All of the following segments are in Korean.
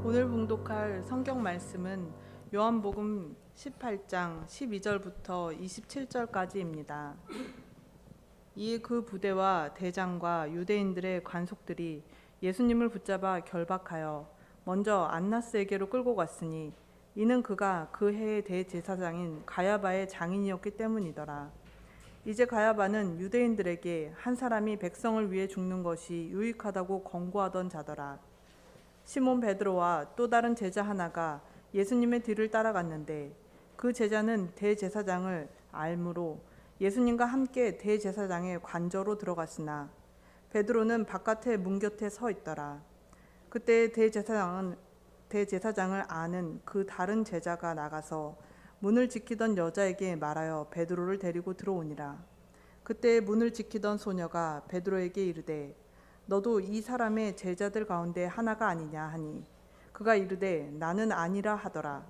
오늘 봉독할 성경 말씀은 요한복음 18장 12절부터 27절까지입니다. 이에 그 부대와 대장과 유대인들의 관속들이 예수님을 붙잡아 결박하여 먼저 안나스에게로 끌고 갔으니 이는 그가 그 해의 대제사장인 가야바의 장인이었기 때문이더라. 이제 가야바는 유대인들에게 한 사람이 백성을 위해 죽는 것이 유익하다고 권고하던 자더라. 시몬 베드로와 또 다른 제자 하나가 예수님의 뒤를 따라갔는데 그 제자는 대제사장을 알므로 예수님과 함께 대제사장의 관저로 들어갔으나 베드로는 바깥에 문 곁에 서 있더라. 그때 대제사장을 아는 그 다른 제자가 나가서 문을 지키던 여자에게 말하여 베드로를 데리고 들어오니라. 그때 문을 지키던 소녀가 베드로에게 이르되 너도 이 사람의 제자들 가운데 하나가 아니냐 하니 그가 이르되 나는 아니라 하더라.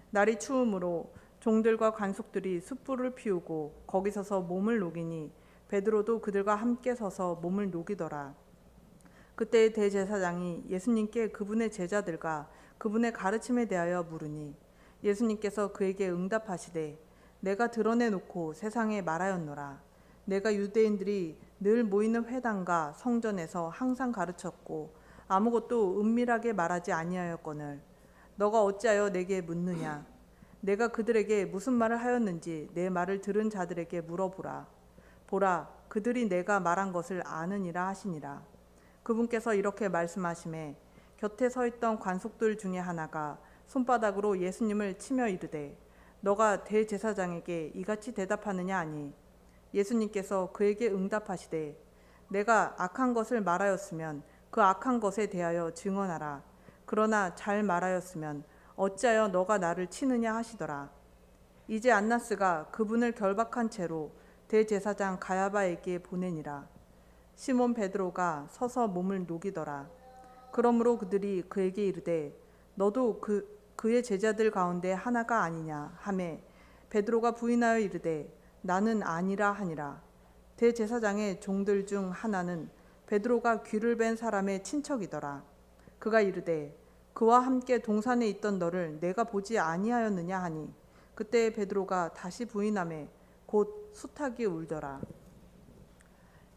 날이 추우므로 종들과 관속들이 숯불을 피우고 거기 서서 몸을 녹이니 베드로도 그들과 함께 서서 몸을 녹이더라. 그때 대제사장이 예수님께 그분의 제자들과 그분의 가르침에 대하여 물으니 예수님께서 그에게 응답하시되 내가 드러내놓고 세상에 말하였노라. 내가 유대인들이 늘 모이는 회당과 성전에서 항상 가르쳤고 아무것도 은밀하게 말하지 아니하였거늘 너가 어찌하여 내게 묻느냐. 내가 그들에게 무슨 말을 하였는지 내 말을 들은 자들에게 물어보라. 보라, 그들이 내가 말한 것을 아느니라 하시니라. 그분께서 이렇게 말씀하시매 곁에 서 있던 관속들 중에 하나가 손바닥으로 예수님을 치며 이르되 너가 대제사장에게 이같이 대답하느냐 하니 예수님께서 그에게 응답하시되 내가 악한 것을 말하였으면 그 악한 것에 대하여 증언하라. 그러나 잘 말하였으면 어찌하여 너가 나를 치느냐 하시더라. 이제 안나스가 그분을 결박한 채로 대제사장 가야바에게 보내니라. 시몬 베드로가 서서 몸을 녹이더라. 그러므로 그들이 그에게 이르되 너도 그의 제자들 가운데 하나가 아니냐 하매 베드로가 부인하여 이르되 나는 아니라 하니라. 대제사장의 종들 중 하나는 베드로가 귀를 벤 사람의 친척이더라. 그가 이르되 그와 함께 동산에 있던 너를 내가 보지 아니하였느냐 하니 그때 베드로가 다시 부인하매 곧 수탉이 울더라.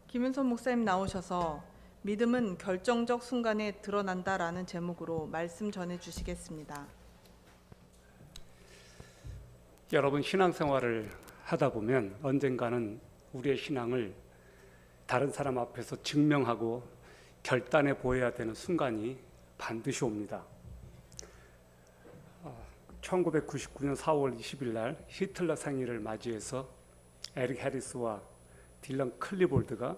김윤선 목사님 나오셔서 믿음은 결정적 순간에 드러난다라는 제목으로 말씀 전해 주시겠습니다. 여러분, 신앙생활을 하다 보면 언젠가는 우리의 신앙을 다른 사람 앞에서 증명하고 결단해 보여야 되는 순간이 반드시 옵니다. 1999년 4월 20일 날 히틀러 생일을 맞이해서 에릭 해리스와 딜런 클리볼드가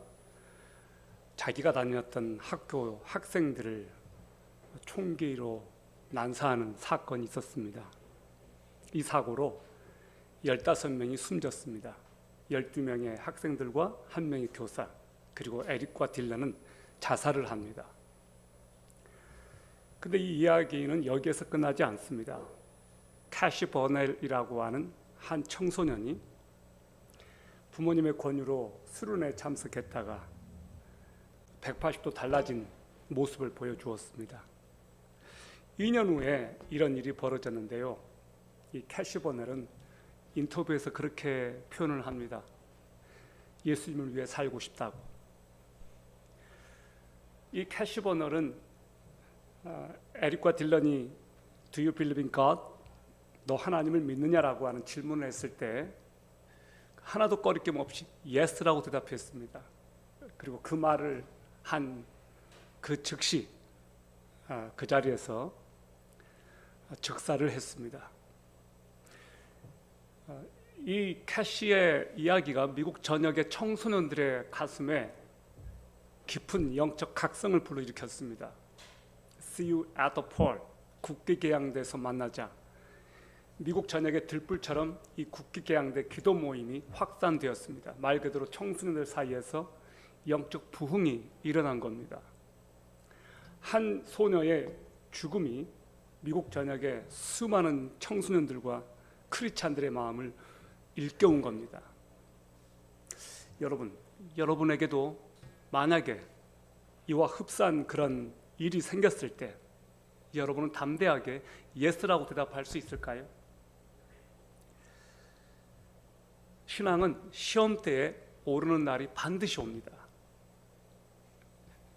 자기가 다녔던 학교 학생들을 총기로 난사하는 사건이 있었습니다. 이 사고로 15명이 숨졌습니다. 12명의 학생들과 1명의 교사, 그리고 에릭과 딜런은 자살을 합니다. 근데 이 이야기는 여기에서 끝나지 않습니다. 캐시 버넬이라고 하는 한 청소년이 부모님의 권유로 수련회에 참석했다가 180도 달라진 모습을 보여주었습니다. 2년 후에 이런 일이 벌어졌는데요. 이 캐시 버넬은 인터뷰에서 그렇게 표현을 합니다. 예수님을 위해 살고 싶다고. 이 캐시 버넬은 에릭과 딜런이 Do you believe in God? 너 하나님을 믿느냐라고 하는 질문을 했을 때 하나도 꺼리낌 없이 Yes라고 대답했습니다. 그리고 그 말을 한 그 즉시 그 자리에서 즉사를 했습니다. 이 캐시의 이야기가 미국 전역의 청소년들의 가슴에 깊은 영적 각성을 불러일으켰습니다. See you at the pole. 국기개양대에서 만나자. 미국 전역의 들불처럼 이 국기개양대 기도 모임이 확산되었습니다. 말 그대로 청소년들 사이에서 영적 부흥이 일어난 겁니다. 한 소녀의 죽음이 미국 전역의 수많은 청소년들과 크리스찬들의 마음을 일깨운 겁니다. 여러분에게도 만약에 이와 흡사한 그런 일이 생겼을 때 여러분은 담대하게 예스라고 대답할 수 있을까요? 신앙은 시험 때에 오르는 날이 반드시 옵니다.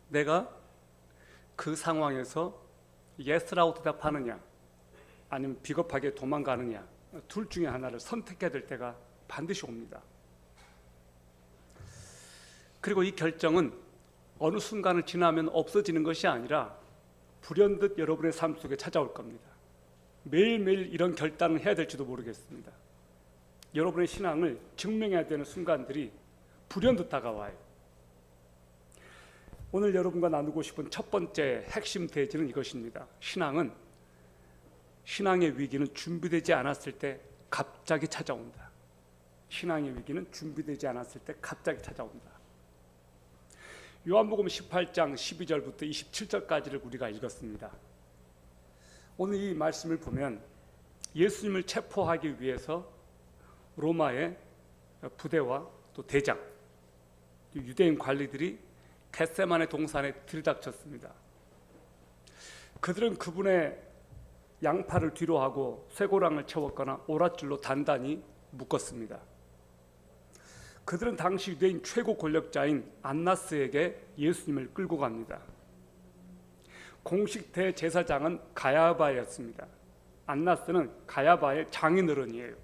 내가 그 상황에서 예스라고 대답하느냐 아니면 비겁하게 도망가느냐, 둘 중에 하나를 선택해야 될 때가 반드시 옵니다. 그리고 이 결정은 어느 순간을 지나면 없어지는 것이 아니라 불현듯 여러분의 삶 속에 찾아올 겁니다. 매일매일 이런 결단을 해야 될지도 모르겠습니다. 여러분의 신앙을 증명해야 되는 순간들이 불현듯 다가와요. 오늘 여러분과 나누고 싶은 첫 번째 핵심 대지는 이것입니다. 신앙의 위기는 준비되지 않았을 때 갑자기 찾아온다. 신앙의 위기는 준비되지 않았을 때 갑자기 찾아온다. 요한복음 18장 12절부터 27절까지를 우리가 읽었습니다. 오늘 이 말씀을 보면 예수님을 체포하기 위해서 로마의 부대와 또 대장, 유대인 관리들이 겟세마네 동산에 들이닥쳤습니다. 그들은 그분의 양팔을 뒤로 하고 쇠고랑을 채웠거나 오랏줄로 단단히 묶었습니다. 그들은 당시 유대인 최고 권력자인 안나스에게 예수님을 끌고 갑니다. 공식 대제사장은 가야바였습니다. 안나스는 가야바의 장인어른이에요.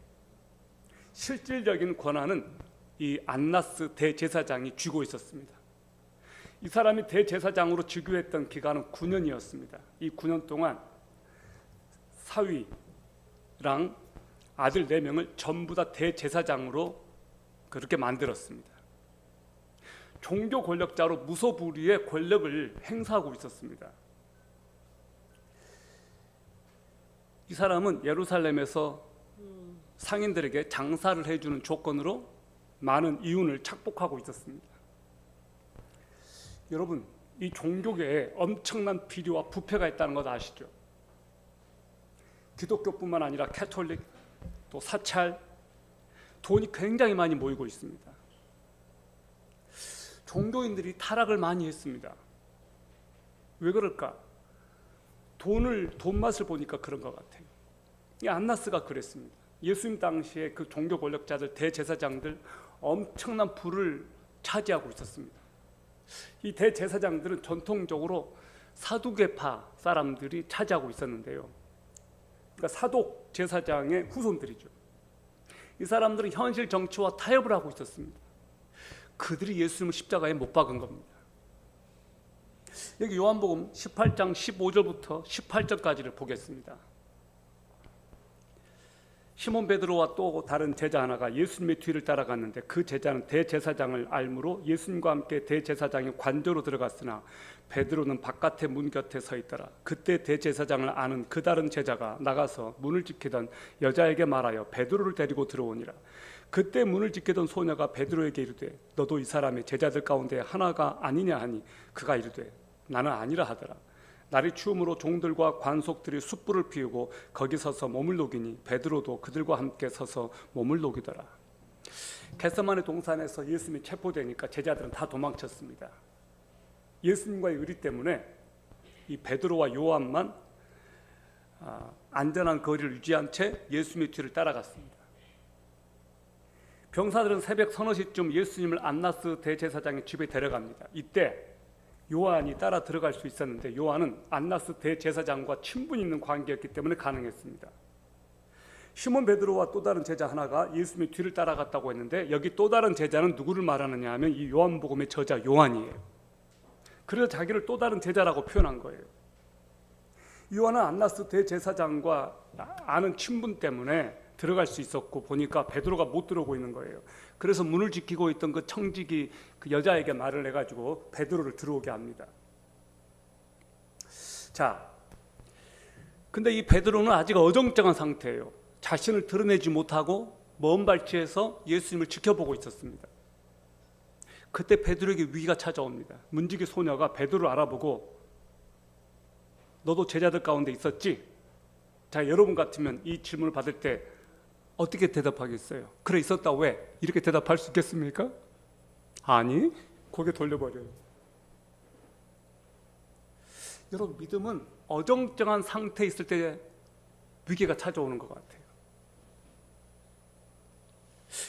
실질적인 권한은 이 안나스 대제사장이 쥐고 있었습니다. 이 사람이 대제사장으로 즉위했던 기간은 9년이었습니다. 이 9년 동안 사위랑 아들 4명을 전부 다 대제사장으로 그렇게 만들었습니다. 종교 권력자로 무소불위의 권력을 행사하고 있었습니다. 이 사람은 예루살렘에서 상인들에게 장사를 해주는 조건으로 많은 이윤을 착복하고 있었습니다. 여러분, 이 종교계에 엄청난 비리와 부패가 있다는 것 아시죠? 기독교뿐만 아니라 캐톨릭, 또 사찰, 돈이 굉장히 많이 모이고 있습니다. 종교인들이 타락을 많이 했습니다. 왜 그럴까? 돈 맛을 보니까 그런 것 같아요. 이 안나스가 그랬습니다. 예수님 당시에 그 종교 권력자들, 대제사장들 엄청난 부를 차지하고 있었습니다. 이 대제사장들은 전통적으로 사두개파 사람들이 차지하고 있었는데요. 그러니까 사독 제사장의 후손들이죠. 이 사람들은 현실 정치와 타협을 하고 있었습니다. 그들이 예수님을 십자가에 못 박은 겁니다. 여기 요한복음 18장 15절부터 18절까지를 보겠습니다. 시몬 베드로와 또 다른 제자 하나가 예수님의 뒤를 따라갔는데 그 제자는 대제사장을 알므로 예수님과 함께 대제사장의 관저로 들어갔으나 베드로는 바깥의 문 곁에 서 있더라. 그때 대제사장을 아는 그 다른 제자가 나가서 문을 지키던 여자에게 말하여 베드로를 데리고 들어오니라. 그때 문을 지키던 소녀가 베드로에게 이르되 너도 이 사람의 제자들 가운데 하나가 아니냐 하니 그가 이르되 나는 아니라 하더라. 날이 추우므로 종들과 관속들이 숯불을 피우고 거기 서서 몸을 녹이니 베드로도 그들과 함께 서서 몸을 녹이더라. 겟세마네 동산에서 예수님이 체포되니까 제자들은 다 도망쳤습니다. 예수님과의 의리 때문에 이 베드로와 요한만 안전한 거리를 유지한 채 예수님의 뒤를 따라갔습니다. 병사들은 새벽 서너 시쯤 예수님을 안나스 대제사장의 집에 데려갑니다. 이때 요한이 따라 들어갈 수 있었는데 요한은 안나스 대제사장과 친분 있는 관계였기 때문에 가능했습니다. 시몬 베드로와 또 다른 제자 하나가 예수님의 뒤를 따라갔다고 했는데 여기 또 다른 제자는 누구를 말하느냐 하면 이 요한복음의 저자 요한이에요. 그래서 자기를 또 다른 제자라고 표현한 거예요. 요한은 안나스 대제사장과 아는 친분 때문에 들어갈 수 있었고 보니까 베드로가 못 들어오고 있는 거예요. 그래서 문을 지키고 있던 그 청지기 그 여자에게 말을 해가지고 베드로를 들어오게 합니다. 자, 근데 이 베드로는 아직 어정쩡한 상태예요. 자신을 드러내지 못하고 먼 발치에서 예수님을 지켜보고 있었습니다. 그때 베드로에게 위기가 찾아옵니다. 문지기 소녀가 베드로를 알아보고 너도 제자들 가운데 있었지? 자, 여러분 같으면 이 질문을 받을 때 어떻게 대답하겠어요? 그래 있었다. 왜? 이렇게 대답할 수 있겠습니까? 아니, 고개 돌려버려요. 여러분, 믿음은 어정쩡한 상태에 있을 때 위기가 찾아오는 것 같아요.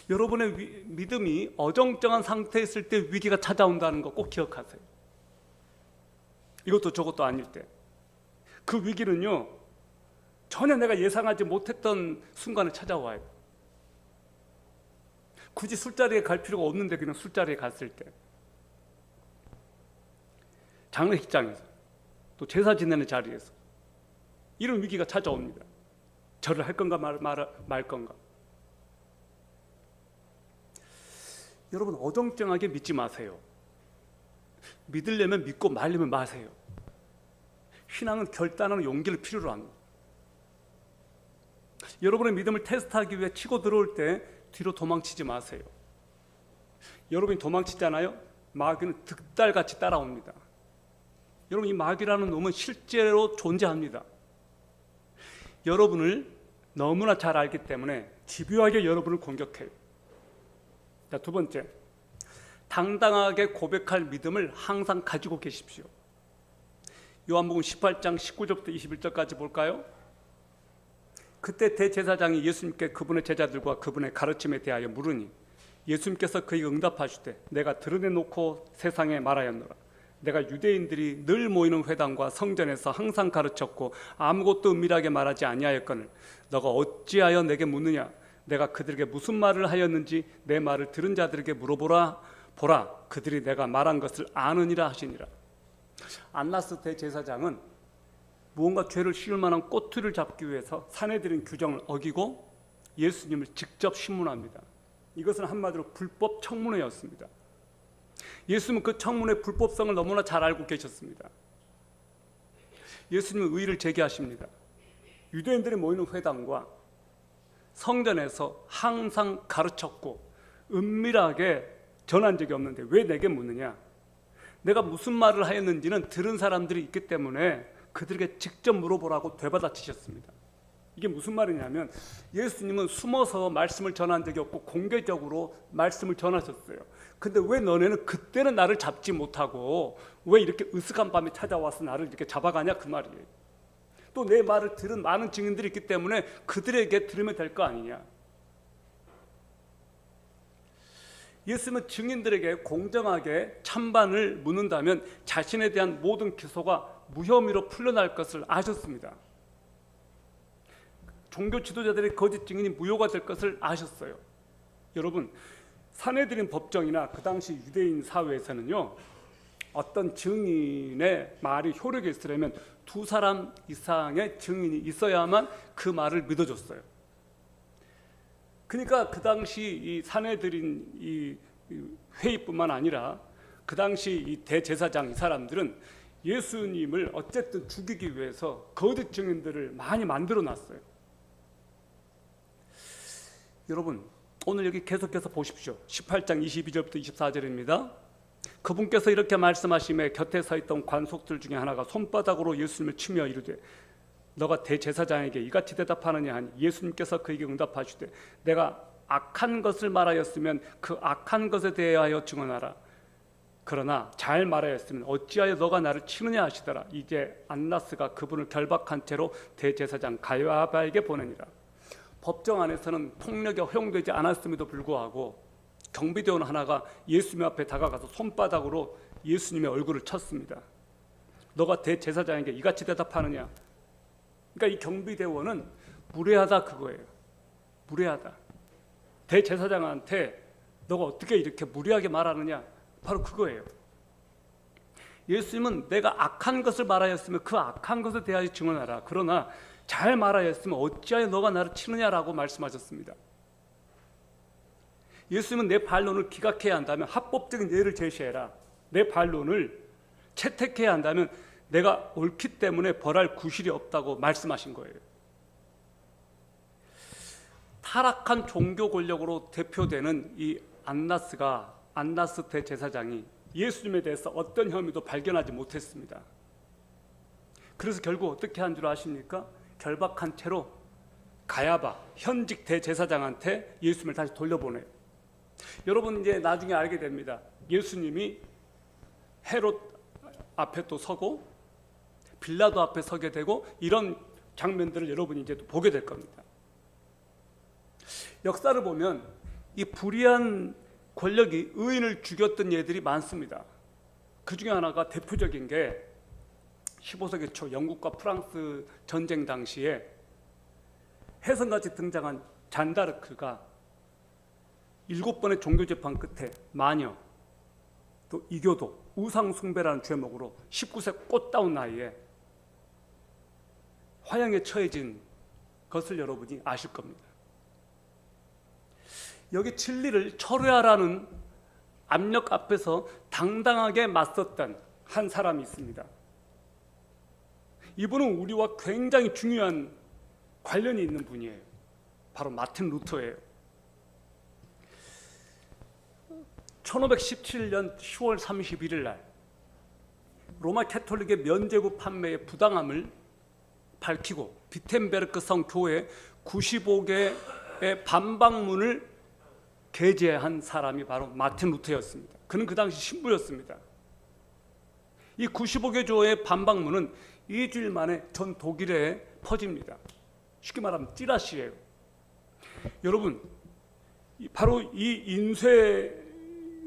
여러분의 믿음이 어정쩡한 상태에 있을 때 위기가 찾아온다는 거 꼭 기억하세요. 이것도 저것도 아닐 때. 그 위기는요, 전혀 내가 예상하지 못했던 순간에 찾아와요. 굳이 술자리에 갈 필요가 없는데 그냥 술자리에 갔을 때, 장례식장에서, 또 제사 지내는 자리에서 이런 위기가 찾아옵니다. 절을 할 건가 말 건가. 여러분, 어정쩡하게 믿지 마세요. 믿으려면 믿고 말리면 마세요. 신앙은 결단하는 용기를 필요로 합니다. 여러분의 믿음을 테스트하기 위해 치고 들어올 때 뒤로 도망치지 마세요. 여러분이 도망치잖아요, 마귀는 득달같이 따라옵니다. 여러분, 이 마귀라는 놈은 실제로 존재합니다. 여러분을 너무나 잘 알기 때문에 집요하게 여러분을 공격해요. 자, 두 번째, 당당하게 고백할 믿음을 항상 가지고 계십시오. 요한복음 18장 19절부터 21절까지 볼까요? 그때 대제사장이 예수님께 그분의 제자들과 그분의 가르침에 대하여 물으니 예수님께서 그에게 응답하시되 내가 드러내놓고 세상에 말하였노라. 내가 유대인들이 늘 모이는 회당과 성전에서 항상 가르쳤고 아무것도 은밀하게 말하지 아니하였거늘 너가 어찌하여 내게 묻느냐. 내가 그들에게 무슨 말을 하였는지 내 말을 들은 자들에게 물어보라. 보라, 그들이 내가 말한 것을 아느니라 하시니라. 안나스 대제사장은 무언가 죄를 씌울 만한 꼬투리를 잡기 위해서 사내들인 규정을 어기고 예수님을 직접 신문합니다. 이것은 한마디로 불법 청문회였습니다. 예수님은 그 청문회 불법성을 너무나 잘 알고 계셨습니다. 예수님은 의의를 제기하십니다. 유대인들이 모이는 회당과 성전에서 항상 가르쳤고 은밀하게 전한 적이 없는데 왜 내게 묻느냐. 내가 무슨 말을 하였는지는 들은 사람들이 있기 때문에 그들에게 직접 물어보라고 되받아치셨습니다. 이게 무슨 말이냐면 예수님은 숨어서 말씀을 전한 적이 없고 공개적으로 말씀을 전하셨어요. 근데 왜 너네는 그때는 나를 잡지 못하고 왜 이렇게 으슥한 밤에 찾아와서 나를 이렇게 잡아가냐, 그 말이에요. 또 내 말을 들은 많은 증인들이 있기 때문에 그들에게 들으면 될 거 아니냐. 예수님은 증인들에게 공정하게 찬반을 묻는다면 자신에 대한 모든 기소가 무혐의로 풀려날 것을 아셨습니다. 종교 지도자들의 거짓 증인이 무효가 될 것을 아셨어요. 여러분, 사내들인 법정이나 그 당시 유대인 사회에서는요, 어떤 증인의 말이 효력이 있으려면 두 사람 이상의 증인이 있어야만 그 말을 믿어줬어요. 그러니까 그 당시 이 사내들인 이 회의뿐만 아니라 그 당시 이 대제사장 이 사람들은 예수님을 어쨌든 죽이기 위해서 거짓 증인들을 많이 만들어 놨어요. 여러분, 오늘 여기 계속해서 보십시오. 18장 22절부터 24절입니다. 그분께서 이렇게 말씀하시며 곁에 서 있던 관속들 중에 하나가 손바닥으로 예수님을 치며 이르되 너가 대제사장에게 이같이 대답하느냐 하니 예수님께서 그에게 응답하시되 내가 악한 것을 말하였으면 그 악한 것에 대하여 증언하라. 그러나 잘 말하였으면 어찌하여 너가 나를 치느냐 하시더라. 이제 안나스가 그분을 결박한 채로 대제사장 가야바에게 보내니라. 법정 안에서는 폭력이 허용되지 않았음에도 불구하고 경비대원 하나가 예수님 앞에 다가가서 손바닥으로 예수님의 얼굴을 쳤습니다. 너가 대제사장에게 이같이 대답하느냐. 그러니까 이 경비대원은 무례하다 그거예요. 무례하다. 대제사장한테 너가 어떻게 이렇게 무례하게 말하느냐, 바로 그거예요. 예수님은 내가 악한 것을 말하였으면 그 악한 것에 대하여 증언하라. 그러나 잘 말하였으면 어찌하여 너가 나를 치느냐라고 말씀하셨습니다. 예수님은 내 반론을 기각해야 한다면 합법적인 예를 제시해라. 내 반론을 채택해야 한다면 내가 옳기 때문에 벌할 구실이 없다고 말씀하신 거예요. 타락한 종교 권력으로 대표되는 이 안나스 대제사장이 예수님에 대해서 어떤 혐의도 발견하지 못했습니다. 그래서 결국 어떻게 한 줄 아십니까? 결박한 채로 가야바 현직 대제사장한테 예수님을 다시 돌려보내요. 여러분, 이제 나중에 알게 됩니다. 예수님이 헤롯 앞에 또 서고 빌라도 앞에 서게 되고 이런 장면들을 여러분이 이제 또 보게 될 겁니다. 역사를 보면 이 불의한 권력이 의인을 죽였던 예들이 많습니다. 그 중에 하나가 대표적인 게 15세기 초 영국과 프랑스 전쟁 당시에 혜성같이 등장한 잔다르크가 7번의 종교재판 끝에 마녀, 또 이교도, 우상숭배라는 죄목으로 19세 꽃다운 나이에 화형에 처해진 것을 여러분이 아실 겁니다. 여기 진리를 철회하라는 압력 앞에서 당당하게 맞섰던 한 사람이 있습니다. 이분은 우리와 굉장히 중요한 관련이 있는 분이에요. 바로 마틴 루터예요. 1517년 10월 31일 날 로마 캐톨릭의 면죄부 판매의 부당함을 밝히고 비텐베르크 성 교회 95개의 반박문을 게재한 사람이 바로 마틴 루터였습니다. 그는 그 당시 신부였습니다. 이 95개 교회의 반박문은 2주일 만에 전 독일에 퍼집니다. 쉽게 말하면 찌라시예요. 여러분, 바로 이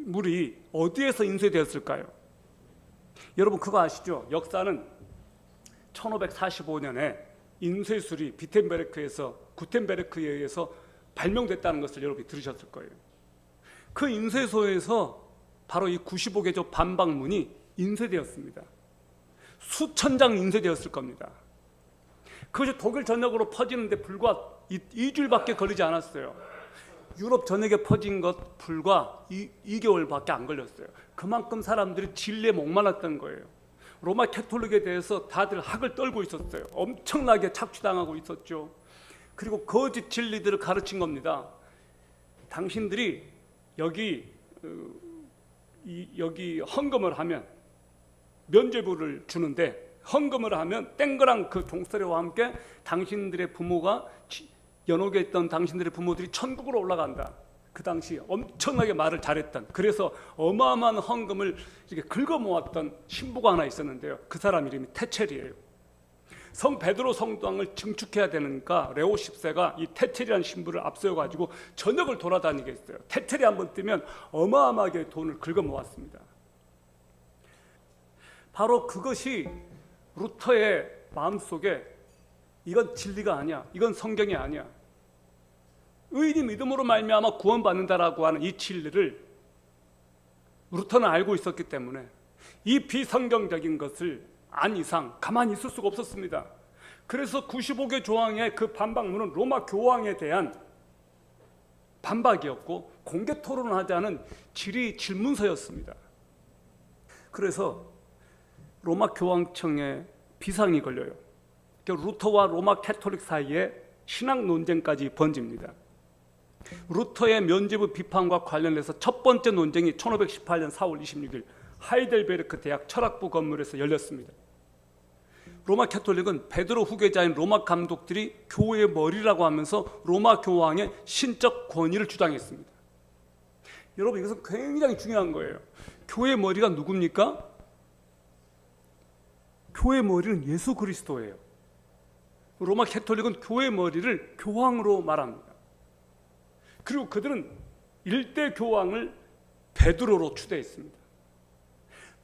인쇄물이 어디에서 인쇄되었을까요? 여러분 그거 아시죠? 역사는 1545년에 인쇄술이 구텐베르크에 의해서 발명됐다는 것을 여러분이 들으셨을 거예요. 그 인쇄소에서 바로 이 95개조 반박문이 인쇄되었습니다. 수천 장 인쇄되었을 겁니다. 그것이 독일 전역으로 퍼지는데 불과 2주일밖에 걸리지 않았어요. 유럽 전역에 퍼진 것 불과 2개월밖에 안 걸렸어요. 그만큼 사람들이 진리에 목말랐던 거예요. 로마 캐톨릭에 대해서 다들 학을 떨고 있었어요. 엄청나게 착취당하고 있었죠. 그리고 거짓 진리들을 가르친 겁니다. 당신들이 여기 헌금을 하면 면죄부를 주는데 헌금을 하면 땡그랑 그 종소리와 함께 당신들의 부모가 연옥에 있던 당신들의 부모들이 천국으로 올라간다. 그 당시 엄청나게 말을 잘했던, 그래서 어마어마한 헌금을 이렇게 긁어모았던 신부가 하나 있었는데요. 그 사람 이름이 테첼이에요. 성 베드로 성당을 증축해야 되니까 레오 10세가 이 테첼이라는 신부를 앞세워가지고 전역을 돌아다니게 했어요. 테첼이 한번 뜨면 어마어마하게 돈을 긁어모았습니다. 바로 그것이 루터의 마음속에 이건 진리가 아니야, 이건 성경이 아니야, 의인이 믿음으로 말미암아 구원받는다라고 하는 이 진리를 루터는 알고 있었기 때문에 이 비성경적인 것을 안 이상 가만히 있을 수가 없었습니다. 그래서 95개 조항의 그 반박문은 로마 교황에 대한 반박이었고 공개 토론을 하자는 질의 질문서였습니다. 그래서 로마 교황청에 비상이 걸려요. 루터와 로마 캐톨릭 사이에 신학 논쟁까지 번집니다. 루터의 면죄부 비판과 관련해서 첫 번째 논쟁이 1518년 4월 26일 하이델베르크 대학 철학부 건물에서 열렸습니다. 로마 캐톨릭은 베드로 후계자인 로마 감독들이 교회의 머리라고 하면서 로마 교황의 신적 권위를 주장했습니다. 여러분, 이것은 굉장히 중요한 거예요. 교회의 머리가 누굽니까? 교회의 머리는 예수 그리스도예요. 로마 캐톨릭은 교회의 머리를 교황으로 말합니다. 그리고 그들은 일대 교황을 베드로로 추대했습니다.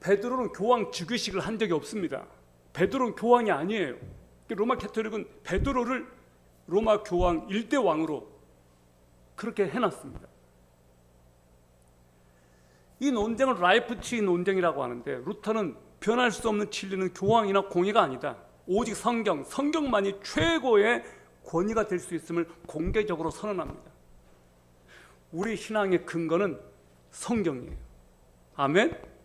베드로는 교황 즉위식을 한 적이 없습니다. 베드로는 교황이 아니에요. 로마 캐톨릭은 베드로를 로마 교황 일대 왕으로 그렇게 해놨습니다. 이 논쟁을 라이프치히 논쟁이라고 하는데, 루터는 변할 수 없는 진리는 교황이나 공의가 아니다, 오직 성경만이 최고의 권위가 될 수 있음을 공개적으로 선언합니다. 우리 신앙의 근거는 성경이에요. 아멘.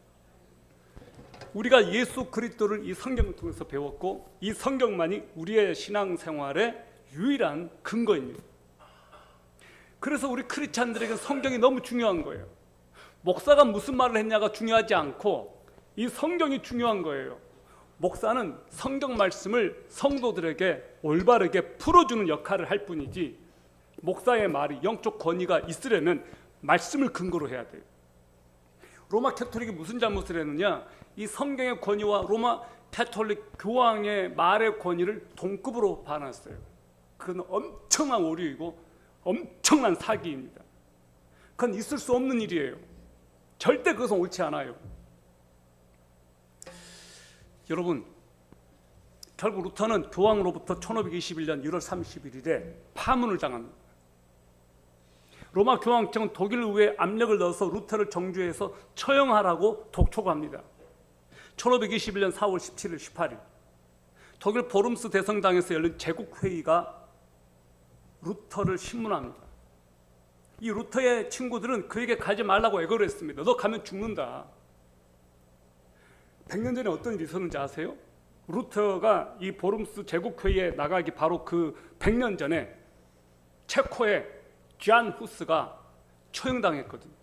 우리가 예수 그리스도를 이 성경을 통해서 배웠고, 이 성경만이 우리의 신앙생활의 유일한 근거입니다. 그래서 우리 크리스찬들에게 성경이 너무 중요한 거예요. 목사가 무슨 말을 했냐가 중요하지 않고 이 성경이 중요한 거예요. 목사는 성경 말씀을 성도들에게 올바르게 풀어주는 역할을 할 뿐이지, 목사의 말이 영적 권위가 있으려면 말씀을 근거로 해야 돼요. 로마 캐톨릭이 무슨 잘못을 했느냐? 이 성경의 권위와 로마 캐톨릭 교황의 말의 권위를 동급으로 봐놨어요. 그건 엄청난 오류이고 엄청난 사기입니다. 그건 있을 수 없는 일이에요. 절대 그것은 옳지 않아요. 여러분, 결국 루터는 교황으로부터 1521년 1월 31일에 파문을 당합니다. 로마 교황청은 독일 의회에 압력을 넣어서 루터를 정주해서 처형하라고 독촉합니다. 1521년 4월 17일, 18일 독일 보름스 대성당에서 열린 제국회의가 루터를 신문합니다. 이 루터의 친구들은 그에게 가지 말라고 애걸을 했습니다. 너 가면 죽는다. 100년 전에 어떤 일이 있었는지 아세요? 루터가 이 보름스 제국회의에 나가기 바로 그 100년 전에 체코의 쟈안 후스가 처형당했거든요.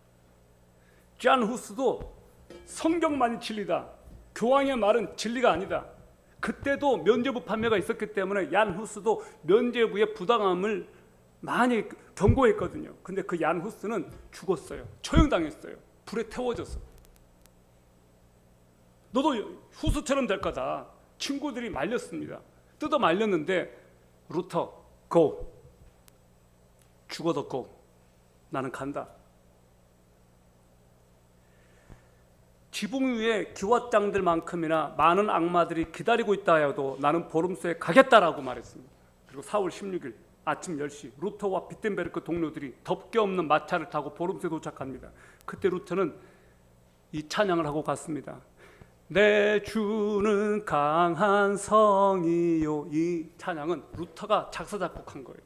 쟈안 후스도 성경만이 진리다, 교황의 말은 진리가 아니다. 그때도 면죄부 판매가 있었기 때문에 얀 후스도 면죄부의 부당함을 많이 경고했거든요. 근데 그 얀 후스는 죽었어요. 처형당했어요. 불에 태워졌어. 너도 후스처럼 될 거다. 친구들이 말렸습니다. 뜯어 말렸는데 루터, go. 죽어도 go. 나는 간다. 지붕 위에 기왓장들만큼이나 많은 악마들이 기다리고 있다 해도 나는 보름스에 가겠다라고 말했습니다. 그리고 4월 16일 아침 10시 루터와 비텐베르크 동료들이 덮개 없는 마차를 타고 보름스에 도착합니다. 그때 루터는 이 찬양을 하고 갔습니다. 내 주는 강한 성이요. 이 찬양은 루터가 작사 작곡한 거예요.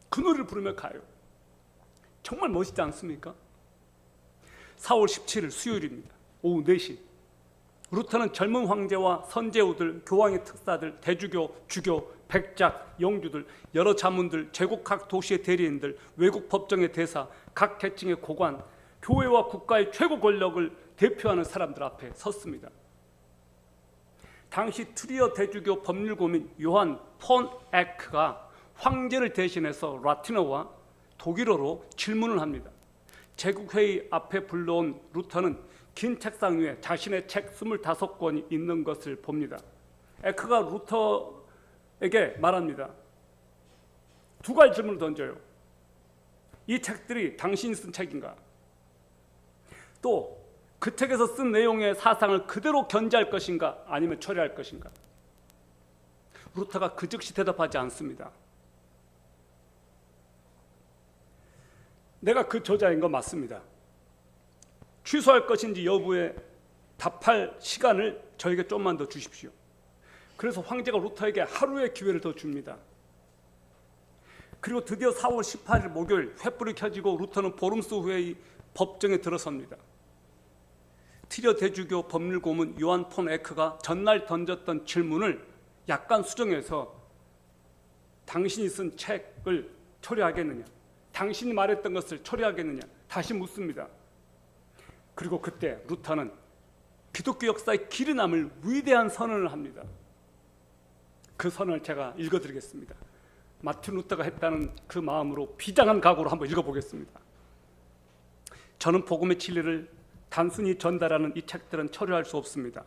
그 노래를 부르며 가요. 정말 멋있지 않습니까? 4월 17일 수요일입니다. 오후 4시 루터는 젊은 황제와 선제우들, 교황의 특사들, 대주교, 주교, 백작, 영주들, 여러 자문들, 제국 각 도시의 대리인들, 외국 법정의 대사, 각 계층의 고관, 교회와 국가의 최고 권력을 대표하는 사람들 앞에 섰습니다. 당시 트리어 대주교 법률고민 요한 폰 에크가 황제를 대신해서 라틴어와 독일어로 질문을 합니다. 제국회의 앞에 불러온 루터는 긴 책상 위에 자신의 책 25권이 있는 것을 봅니다. 에크가 루터에게 말합니다. 두 가지 질문을 던져요. 이 책들이 당신이 쓴 책인가? 또 그 책에서 쓴 내용의 사상을 그대로 견지할 것인가 아니면 처리할 것인가? 루터가 그 즉시 대답하지 않습니다. 내가 그 저자인 거 맞습니다. 취소할 것인지 여부에 답할 시간을 저에게 좀만 더 주십시오. 그래서 황제가 루터에게 하루의 기회를 더 줍니다. 그리고 드디어 4월 18일 목요일 횃불이 켜지고 루터는 보름스 회의 법정에 들어섭니다. 트리어 대주교 법률고문 요한 폰 에크가 전날 던졌던 질문을 약간 수정해서 당신이 쓴 책을 처리하겠느냐, 당신이 말했던 것을 처리하겠느냐 다시 묻습니다. 그리고 그때 루터는 기독교 역사의 길이 남을 위대한 선언을 합니다. 그 선언을 제가 읽어드리겠습니다. 마틴 루터가 했다는 그 마음으로 비장한 각오로 한번 읽어보겠습니다. 저는 복음의 진리를 단순히 전달하는 이 책들은 처리할 수 없습니다.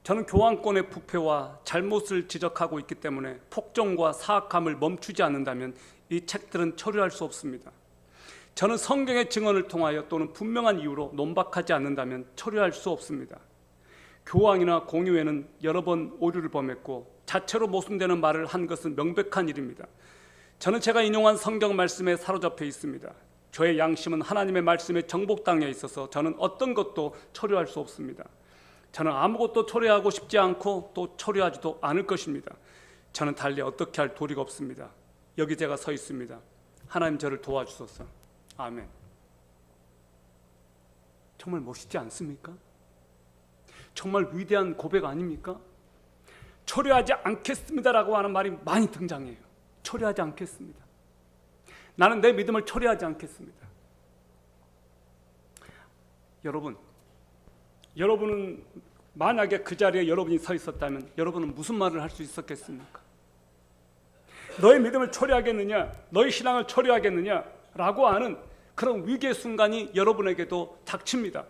저는 교황권의 부패와 잘못을 지적하고 있기 때문에 폭정과 사악함을 멈추지 않는다면 이 책들은 처리할 수 없습니다. 저는 성경의 증언을 통하여 또는 분명한 이유로 논박하지 않는다면 처리할 수 없습니다. 교황이나 공의회는 여러 번 오류를 범했고 자체로 모순되는 말을 한 것은 명백한 일입니다. 저는 제가 인용한 성경 말씀에 사로잡혀 있습니다. 저의 양심은 하나님의 말씀에 정복당해 있어서 저는 어떤 것도 처리할 수 없습니다. 저는 아무것도 처리하고 싶지 않고 또 처리하지도 않을 것입니다. 저는 달리 어떻게 할 도리가 없습니다. 여기 제가 서 있습니다. 하나님 저를 도와주소서. 아멘. 정말 멋있지 않습니까? 정말 위대한 고백 아닙니까? 처리하지 않겠습니다라고 하는 말이 많이 등장해요. 처리하지 않겠습니다. 나는 내 믿음을 처리하지 않겠습니다. 여러분은 만약에 그 자리에 여러분이 서 있었다면 여러분은 무슨 말을 할 수 있었겠습니까? 너의 믿음을 처리하겠느냐, 너의 신앙을 처리하겠느냐 라고 하는 그런 위기의 순간이 여러분에게도 닥칩니다.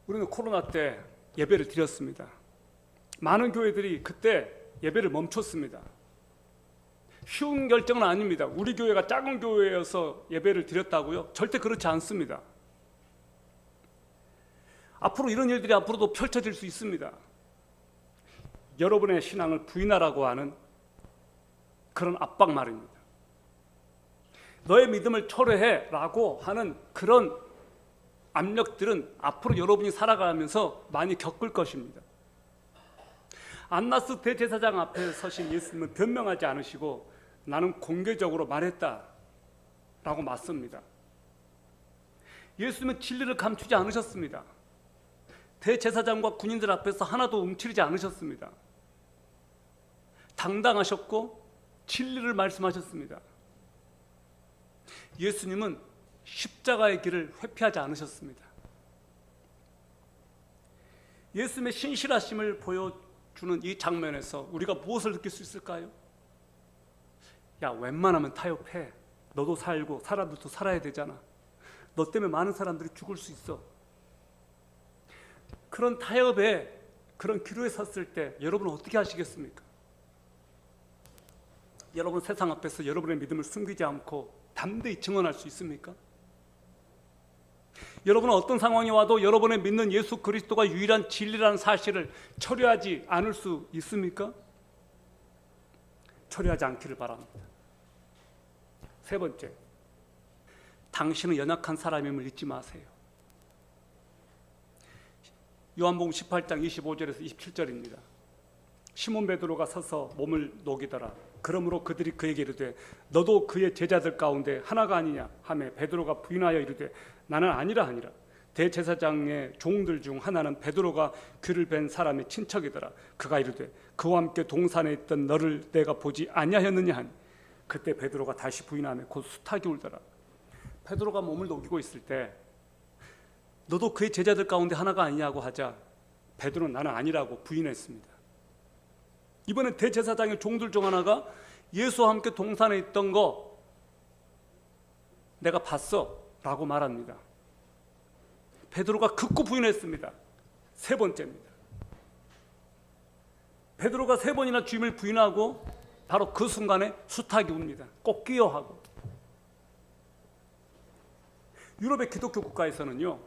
우리는 코로나 때 예배를 드렸습니다. 많은 교회들이 그때 예배를 멈췄습니다. 쉬운 결정은 아닙니다. 우리 교회가 작은 교회여서 예배를 드렸다고요? 절대 그렇지 않습니다. 앞으로 이런 일들이 앞으로도 펼쳐질 수 있습니다. 여러분의 신앙을 부인하라고 하는 그런 압박 말입니다. 너의 믿음을 초래해라고 하는 그런 압력들은 앞으로 여러분이 살아가면서 많이 겪을 것입니다. 안나스 대제사장 앞에 서신 예수님은 변명하지 않으시고 나는 공개적으로 말했다라고 맞습니다. 예수님은 진리를 감추지 않으셨습니다. 대제사장과 군인들 앞에서 하나도 움츠리지 않으셨습니다. 당당하셨고 진리를 말씀하셨습니다. 예수님은 십자가의 길을 회피하지 않으셨습니다. 예수님의 신실하심을 보여주는 이 장면에서 우리가 무엇을 느낄 수 있을까요? 야, 웬만하면 타협해. 너도 살고 사람들도 살아야 되잖아. 너 때문에 많은 사람들이 죽을 수 있어. 그런 타협에, 그런 기로에 섰을 때 여러분은 어떻게 하시겠습니까? 여러분 세상 앞에서 여러분의 믿음을 숨기지 않고 담대히 증언할 수 있습니까? 여러분은 어떤 상황이 와도 여러분의 믿는 예수 그리스도가 유일한 진리라는 사실을 처리하지 않을 수 있습니까? 처리하지 않기를 바랍니다. 세 번째, 당신은 연약한 사람임을 잊지 마세요. 요한복음 18장 25절에서 27절입니다. 시몬 베드로가 서서 몸을 녹이더라. 그러므로 그들이 그에게 이르되 너도 그의 제자들 가운데 하나가 아니냐 하매 베드로가 부인하여 이르되 나는 아니라 하니라. 대제사장의 종들 중 하나는 베드로가 귀를 벤 사람의 친척이더라. 그가 이르되 그와 함께 동산에 있던 너를 내가 보지 아니하였느냐 하니 그때 베드로가 다시 부인하며 곧 수탉이 울더라. 베드로가 몸을 녹이고 있을 때 너도 그의 제자들 가운데 하나가 아니냐고 하자 베드로는 나는 아니라고 부인했습니다. 이번에 대제사장의 종들 중 하나가 예수와 함께 동산에 있던 거 내가 봤어 라고 말합니다. 베드로가 극구 부인했습니다. 세 번째입니다. 베드로가 세 번이나 주임을 부인하고 바로 그 순간에 수탉이 웁니다. 꼭 끼어하고. 유럽의 기독교 국가에서는요,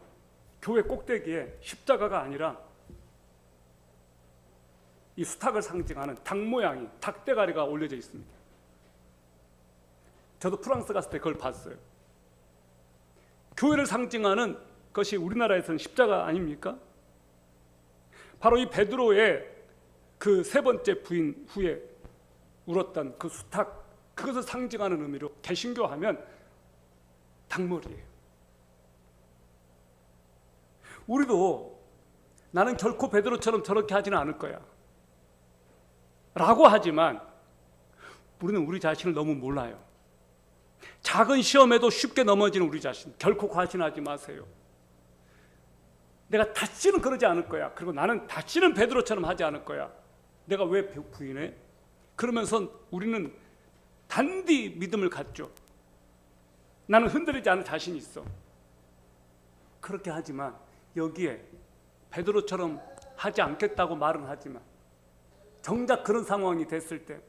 교회 꼭대기에 십자가가 아니라 이 수탉을 상징하는 닭 모양이 닭대가리가 올려져 있습니다. 저도 프랑스 갔을 때 그걸 봤어요. 교회를 상징하는 것이 우리나라에서는 십자가 아닙니까? 바로 이 베드로의 그 세 번째 부인 후에 울었던 그 수탉, 그것을 상징하는 의미로 개신교하면 닭머리예요. 우리도 나는 결코 베드로처럼 저렇게 하지는 않을 거야 라고 하지만 우리는 우리 자신을 너무 몰라요. 작은 시험에도 쉽게 넘어지는 우리 자신, 결코 과신하지 마세요. 내가 다시는 그러지 않을 거야. 그리고 나는 다시는 베드로처럼 하지 않을 거야. 내가 왜 부인해? 그러면서 우리는 단디 믿음을 갖죠. 나는 흔들리지 않을 자신이 있어. 그렇게 하지만 여기에 베드로처럼 하지 않겠다고 말은 하지만 정작 그런 상황이 됐을 때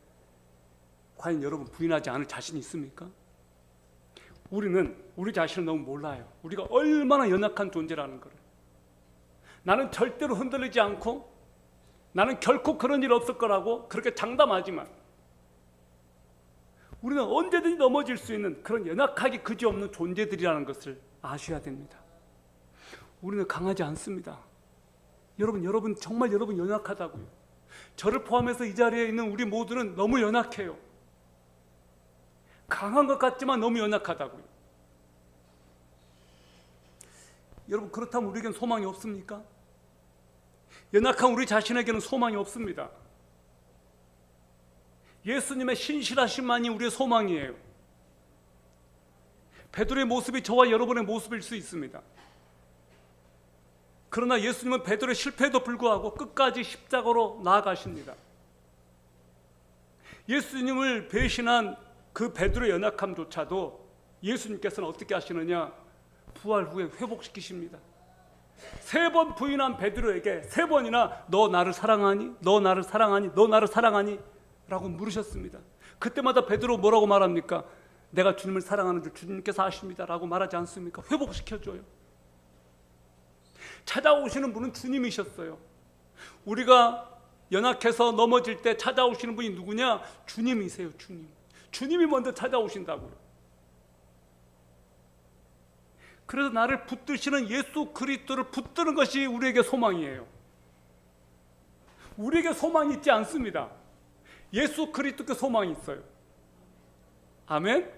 과연 여러분 부인하지 않을 자신이 있습니까? 우리는 우리 자신을 너무 몰라요. 우리가 얼마나 연약한 존재라는 것을. 나는 절대로 흔들리지 않고 나는 결코 그런 일 없을 거라고 그렇게 장담하지만 우리는 언제든지 넘어질 수 있는 그런 연약하기 그지없는 존재들이라는 것을 아셔야 됩니다. 우리는 강하지 않습니다. 여러분 정말 여러분 연약하다고요. 저를 포함해서 이 자리에 있는 우리 모두는 너무 연약해요. 강한 것 같지만 너무 연약하다고요. 여러분 그렇다면 우리에겐 소망이 없습니까? 연약한 우리 자신에게는 소망이 없습니다. 예수님의 신실하심만이 우리의 소망이에요. 베드로의 모습이 저와 여러분의 모습일 수 있습니다. 그러나 예수님은 베드로의 실패에도 불구하고 끝까지 십자가로 나아가십니다. 예수님을 배신한 그 베드로의 연약함조차도 예수님께서는 어떻게 하시느냐? 부활 후에 회복시키십니다. 3번 부인한 베드로에게 3번이나 너 나를 사랑하니? 너 나를 사랑하니? 너 나를 사랑하니? 라고 물으셨습니다. 그때마다 베드로 뭐라고 말합니까? 내가 주님을 사랑하는 줄 주님께서 아십니다 라고 말하지 않습니까? 회복시켜줘요. 찾아오시는 분은 주님이셨어요. 우리가 연약해서 넘어질 때 찾아오시는 분이 누구냐? 주님이세요. 주님이 먼저 찾아오신다고요. 그래서 나를 붙드시는 예수 그리스도를 붙드는 것이 우리에게 소망이에요. 우리에게 소망이 있지 않습니다. 예수 그리스도께 소망이 있어요. 아멘?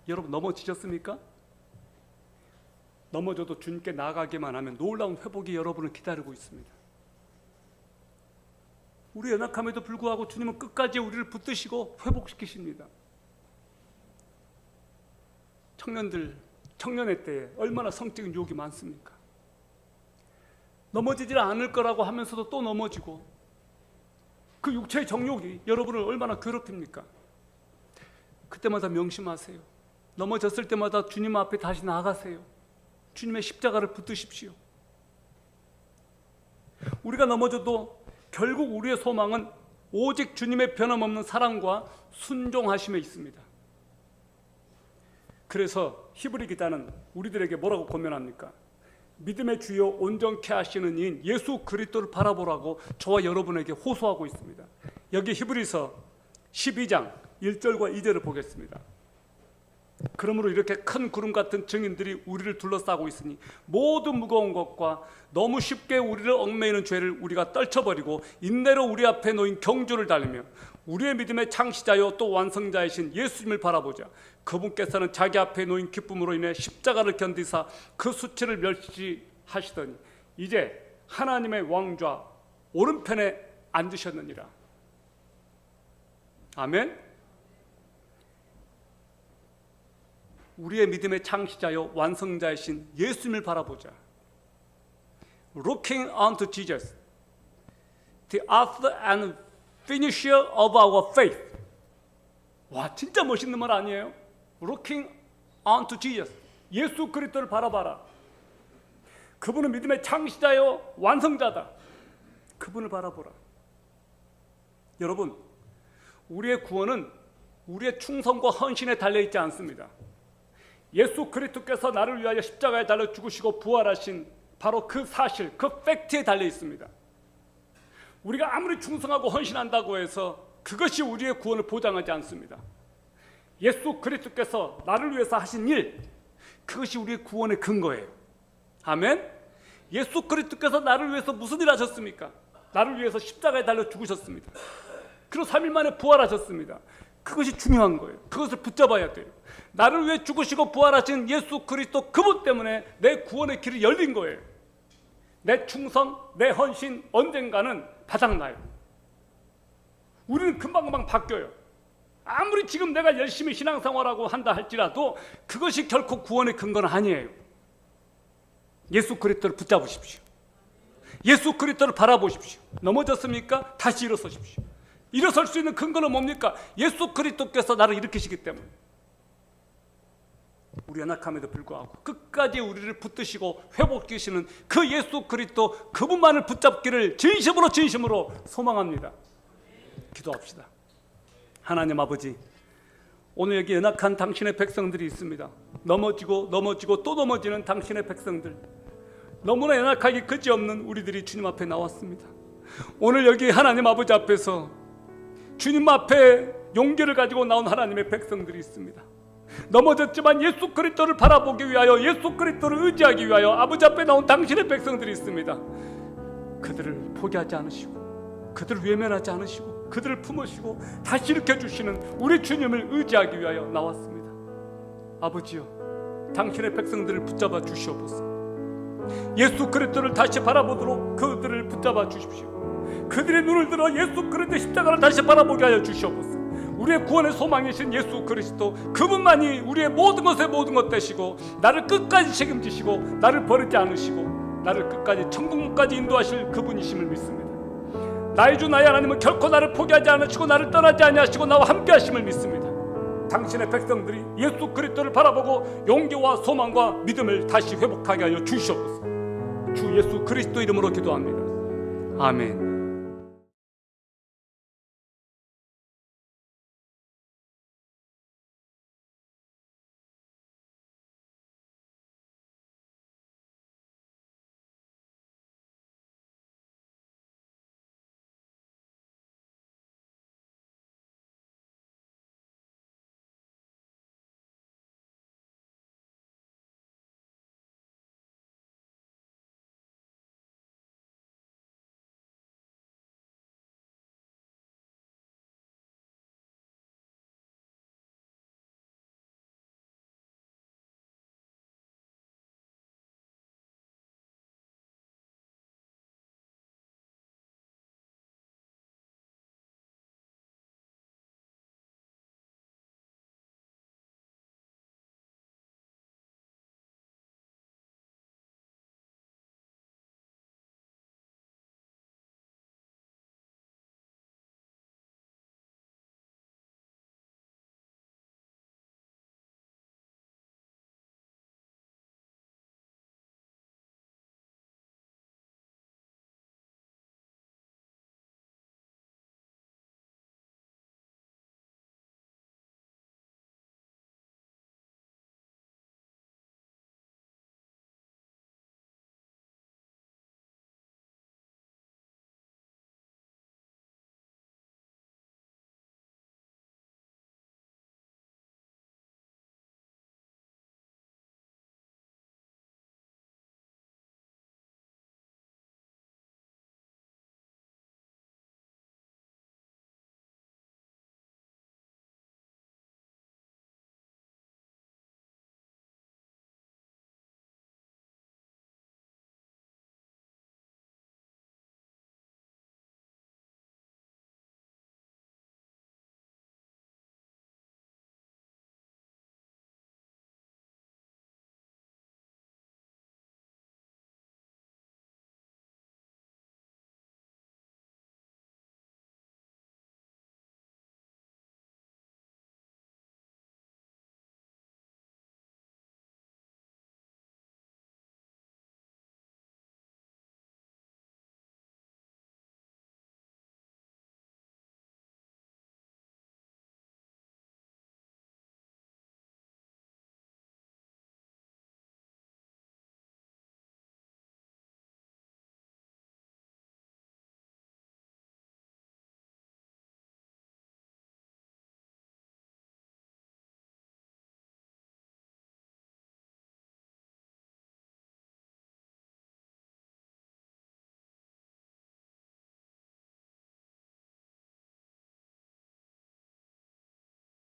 여러분 넘어지셨습니까? 넘어져도 주님께 나아가기만 하면 놀라운 회복이 여러분을 기다리고 있습니다. 우리 연약함에도 불구하고 주님은 끝까지 우리를 붙드시고 회복시키십니다. 청년의 때에 얼마나 성적인 유혹이 많습니까? 넘어지질 않을 거라고 하면서도 또 넘어지고, 그 육체의 정욕이 여러분을 얼마나 괴롭힙니까? 그때마다 명심하세요. 넘어졌을 때마다 주님 앞에 다시 나아가세요. 주님의 십자가를 붙드십시오. 우리가 넘어져도 결국 우리의 소망은 오직 주님의 변함없는 사랑과 순종하심에 있습니다. 그래서 히브리 기자는 우리들에게 뭐라고 권면합니까? 믿음의 주요 온전케 하시는 이인 예수 그리스도를 바라보라고 저와 여러분에게 호소하고 있습니다. 여기 히브리서 12장 1절과 2절을 보겠습니다. 그러므로 이렇게 큰 구름 같은 증인들이 우리를 둘러싸고 있으니 모든 무거운 것과 너무 쉽게 우리를 얽매이는 죄를 우리가 떨쳐버리고 인내로 우리 앞에 놓인 경주를 달리며 우리의 믿음의 창시자요 또 완성자이신 예수님을 바라보자. 그분께서는 자기 앞에 놓인 기쁨으로 인해 십자가를 견디사 그 수치를 멸시하시더니 이제 하나님의 왕좌 오른편에 앉으셨느니라. 아멘. 우리의 믿음의 창시자요 완성자이신 예수님을 바라보자. Looking unto Jesus, the author and finisher of our faith. 와, 진짜 멋있는 말 아니에요? Looking unto Jesus, 예수 그리스도를 바라봐라. 그분은 믿음의 창시자요 완성자다. 그분을 바라보라. 여러분, 우리의 구원은 우리의 충성과 헌신에 달려있지 않습니다. 예수 그리스도께서 나를 위하여 십자가에 달려 죽으시고 부활하신 바로 그 사실, 그 팩트에 달려 있습니다. 우리가 아무리 충성하고 헌신한다고 해서 그것이 우리의 구원을 보장하지 않습니다. 예수 그리스도께서 나를 위해서 하신 일, 그것이 우리의 구원의 근거예요. 아멘. 예수 그리스도께서 나를 위해서 무슨 일 하셨습니까? 나를 위해서 십자가에 달려 죽으셨습니다. 그리고 3일 만에 부활하셨습니다. 그것이 중요한 거예요. 그것을 붙잡아야 돼요. 나를 위해 죽으시고 부활하신 예수 그리스도 그분 때문에 내 구원의 길이 열린 거예요. 내 충성, 내 헌신 언젠가는 바닥나요. 우리는 금방금방 바뀌어요. 아무리 지금 내가 열심히 신앙생활하고 한다 할지라도 그것이 결코 구원의 근거는 아니에요. 예수 그리스도를 붙잡으십시오. 예수 그리스도를 바라보십시오. 넘어졌습니까? 다시 일어서십시오. 일어설 수 있는 근거는 뭡니까? 예수 그리스도께서 나를 일으키시기 때문에. 우리 연약함에도 불구하고 끝까지 우리를 붙드시고 회복시키시는 그 예수 그리스도 그분만을 붙잡기를 진심으로 소망합니다. 기도합시다. 하나님 아버지, 오늘 여기 연약한 당신의 백성들이 있습니다. 넘어지고 또 넘어지는 당신의 백성들, 너무나 연약하기 그지없는 우리들이 주님 앞에 나왔습니다. 오늘 여기 하나님 아버지 앞에서 주님 앞에 용기를 가지고 나온 하나님의 백성들이 있습니다. 넘어졌지만 예수 그리스도를 바라보기 위하여, 예수 그리스도를 의지하기 위하여 아버지 앞에 나온 당신의 백성들이 있습니다. 그들을 포기하지 않으시고, 그들을 외면하지 않으시고, 그들을 품으시고 다시 일으켜주시는 우리 주님을 의지하기 위하여 나왔습니다. 아버지여, 당신의 백성들을 붙잡아 주시옵소서. 예수 그리스도를 다시 바라보도록 그들을 붙잡아 주십시오. 그들의 눈을 들어 예수 그리스도의 십자가를 다시 바라보게 하여 주시옵소서. 우리의 구원의 소망이신 예수 그리스도 그분만이 우리의 모든 것의 모든 것 되시고, 나를 끝까지 책임지시고 나를 버리지 않으시고 나를 끝까지 천국까지 인도하실 그분이심을 믿습니다. 나의 주 나의 하나님은 결코 나를 포기하지 않으시고 나를 떠나지 아니하시고 나와 함께 하심을 믿습니다. 당신의 백성들이 예수 그리스도를 바라보고 용기와 소망과 믿음을 다시 회복하게 하여 주시옵소서. 주 예수 그리스도 이름으로 기도합니다. 아멘.